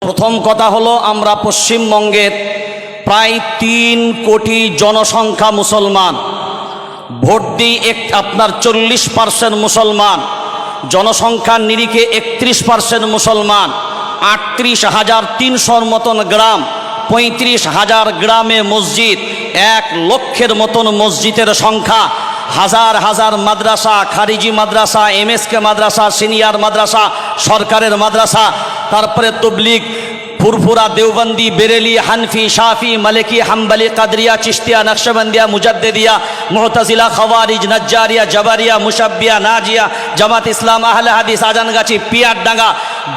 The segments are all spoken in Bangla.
প্রথম কথা হলো, আমরা পশ্চিমবঙ্গের প্রায় ৩ কোটি জনসংখ্যা মুসলমান, ভোট দিই আপনার 40% মুসলমান, জনসংখ্যার নিরিখে 31% মুসলমান, 38,300 মতন গ্রাম, 35,000 গ্রামে মসজিদ, 1 লক্ষের মতন মসজিদের সংখ্যা, হাজার হাজার মাদ্রাসা, খারিজি মাদ্রাসা, MSK মাদ্রাসা, সিনিয়র মাদ্রাসা, সরকারের মাদ্রাসা, তারপরে তবলিগ, ফুরফুরা, দেওবন্দি, বেরেলি, হানফি, শাফি, মালিকি, হাম্বলি, কাদরিয়া, চিশতিয়া, নকশবন্দিয়া, মুজাদ্দিদিয়া, মুতাজিলা, খাওয়ারিজ, নজ্জারিয়া, জাবারিয়া, মুশাব্বিয়া, নাজিয়া, জামাত ইসলাম, আহলে হাদিস, আজানগাছি, পিয়ারডাঙ্গা।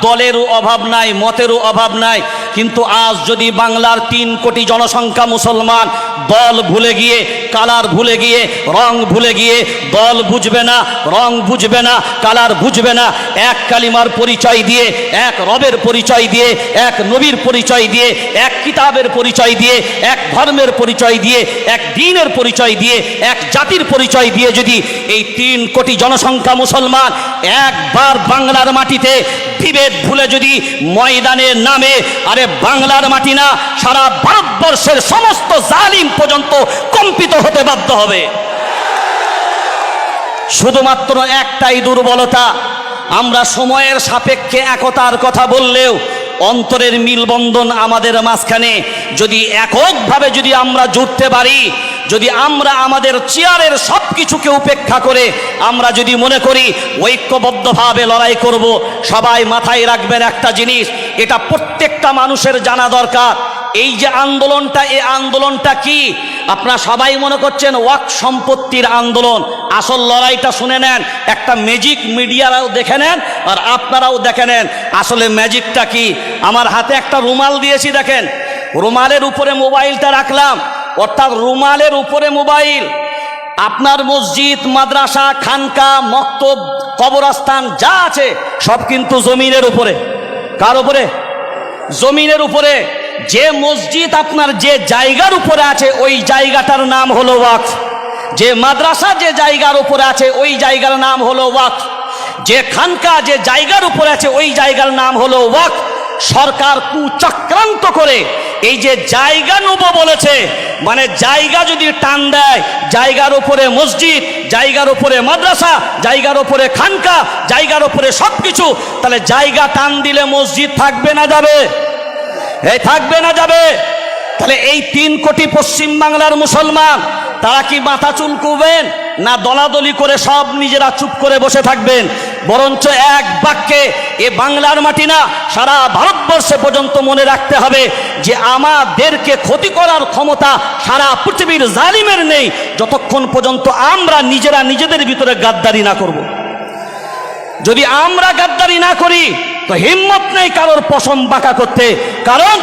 দলেরও অভাব নাই, মতেরও অভাব নাই। কিন্তু আজ যদি বাংলার 3 কোটি জনসংখ্যা মুসলমান দল ভুলে গিয়ে, কালার ভুলে গিয়ে, রং ভুলে গিয়ে, দল বুঝবে না, রং বুঝবে না, কালার বুঝবে না, এক কালিমার পরিচয় দিয়ে, এক রবের পরিচয় দিয়ে, এক নবীর পরিচয় দিয়ে, এক কিতাবের পরিচয় দিয়ে, এক ধর্মের পরিচয় দিয়ে, এক দ্বীনের পরিচয় দিয়ে, এক জাতির পরিচয় দিয়ে যদি এই 3 কোটি জনসংখ্যা মুসলমান একবার বাংলার মাটিতে বিভেদ ভুলে যদি ময়দানে নামে, আরে বাংলার মাটি না, সারা ভারতবর্ষের সমস্ত জালিম পর্যন্ত কম্পিত হতে বাধ্য হবে। শুধুমাত্র একটাই দুর্বলতা, আমরা সময়ের সাপেক্ষে একতার কথা বললেও অন্তরের মিলবন্ধন আমাদের মাঝখানে যদি এককভাবে যদি আমরা জুটতে পারি, যদি আমরা আমাদের চেয়ারের সব কিছুকে উপেক্ষা করে আমরা যদি মনে করি ঐক্যবদ্ধভাবে লড়াই করব, সবাই মাথায় রাখবেন একটা জিনিস, এটা প্রত্যেকটা মানুষের জানা দরকার। এই যে আন্দোলনটা, এই আন্দোলনটা কি? আপনারা সবাই মনে করছেন ওয়াক্ফ সম্পত্তির আন্দোলন, আসল লড়াইটা শুনে নেন, একটা ম্যাজিক মিডিয়ারাও দেখে নেন আর আপনারাও দেখে নেন আসলে ম্যাজিকটা কি। আমার হাতে একটা রুমাল দিয়েছি, দেখেন, রুমালের উপরে মোবাইলটা রাখলাম, অর্থাৎ রুমালের উপরে মোবাইল। আপনার মসজিদ, মাদ্রাসা, খানকা, মক্তব, কবরস্থান যা আছে সব কিন্তু জমিনের উপরে। কার উপরে? জমিনের উপরে। যে মসজিদ আপনার যে জায়গার উপরে আছে ওই জায়গাটার নাম হলো ওয়াকফ, যে মাদ্রাসা যে জায়গার উপরে আছে ওই জায়গার নাম হলো ওয়াকফ, যে খানকা যে জায়গার উপরে আছে ওই জায়গার নাম হলো ওয়াকফ। সরকার কুচক্রান্ত করে এই যে জায়গা নেব বলেছে, মানে জায়গা যদি টান দেয়, জায়গার উপরে মসজিদ, জায়গার উপরে মাদ্রাসা, জায়গার উপরে খানকা, জায়গার উপরে সব কিছু, তাহলে জায়গা টান দিলে মসজিদ থাকবে না যাবে? এই থাকবে না যাবে? তাহলে এই 3 কোটি পশ্চিম বাংলার মুসলমান তারা কি মাথা চুলকুবেন না দলাদলি করে সব নিজেরা চুপ করে বসে থাকবেন? বরঞ্চ এক বাক্যে এ বাংলার মাটি না, সারা ভারতবর্ষে পর্যন্ত মনে রাখতে হবে যে আমাদেরকে ক্ষতি করার ক্ষমতা সারা পৃথিবীর জালিমের নেই, যতক্ষণ পর্যন্ত আমরা নিজেরা নিজেদের ভিতরে গাদ্দারি না করব। যদি আমরা গাদ্দারি না করি তো হিম্মত নেই কারোর পশম বাঁকা করতে, কারণ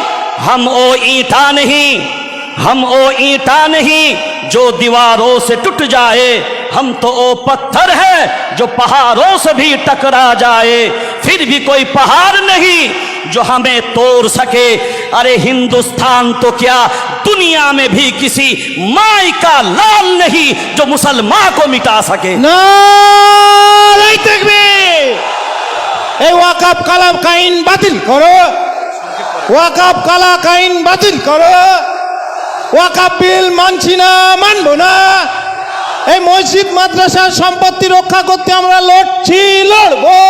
हम ओ ईंटा नहीं जो दीवारों से टूट जाए, हम तो ओ पत्थर है जो पहाड़ों से भी टकरा जाए, फिर भी कोई पहाड़ नहीं जो हमें तोड़ सके। अरे हिंदुस्तान तो क्या, दुनिया में भी किसी माई का लाल नहीं जो मुसलमान को मिटा सके। नारे तकबीर! এই ওয়াকফ কালাম আইন বাতিল করো, ওয়াকফ কালাম আইন বাতিল করো, ওয়াকফ বিল মানছি না, মানবো না। এই মসজিদ মাদ্রাসার সম্পত্তি রক্ষা করতে আমরা লড়ছি, লড়বো।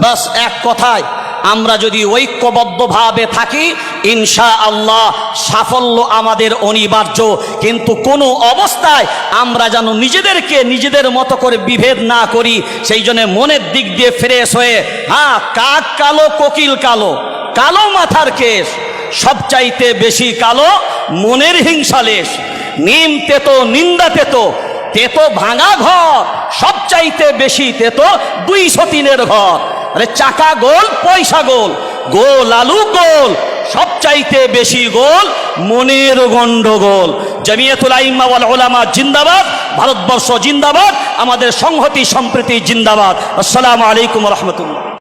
বাস এক কথায় আমরা যদি ঐক্যবদ্ধভাবে থাকি ইনশাআল্লাহ সাফল্য আমাদের অনিবার্য। কিন্তু কোনো অবস্থায় আমরা যেন নিজেদেরকে নিজেদের মতো করে বিভেদ না করি। সেই জন্য মনের দিক দিয়ে ফ্রেশ হয়ে, হ্যাঁ, কাক কালো কোকিল কালো, কালো মাথার কেশ, সবচাইতে বেশি কালো মনের হিংসালেশ, নিম তেতো নিন্দা তেতো, তেতো ভাঙা ঘর, সবচাইতে বেশি তেতো 203-এর ঘর। আরে চাকা গোল পয়সা গোল, গোল আলু গোল, সবচাইতে বেশি গোল মনের গন্ডগোল। জমিয়তুল আইম্মা ওয়াল উলামা জিন্দাবাদ, ভারতবর্ষ জিন্দাবাদ, আমাদের সংহতি সম্প্রীতি জিন্দাবাদ। আসসালামু আলাইকুম ওয়া রাহমাতুল্লাহ।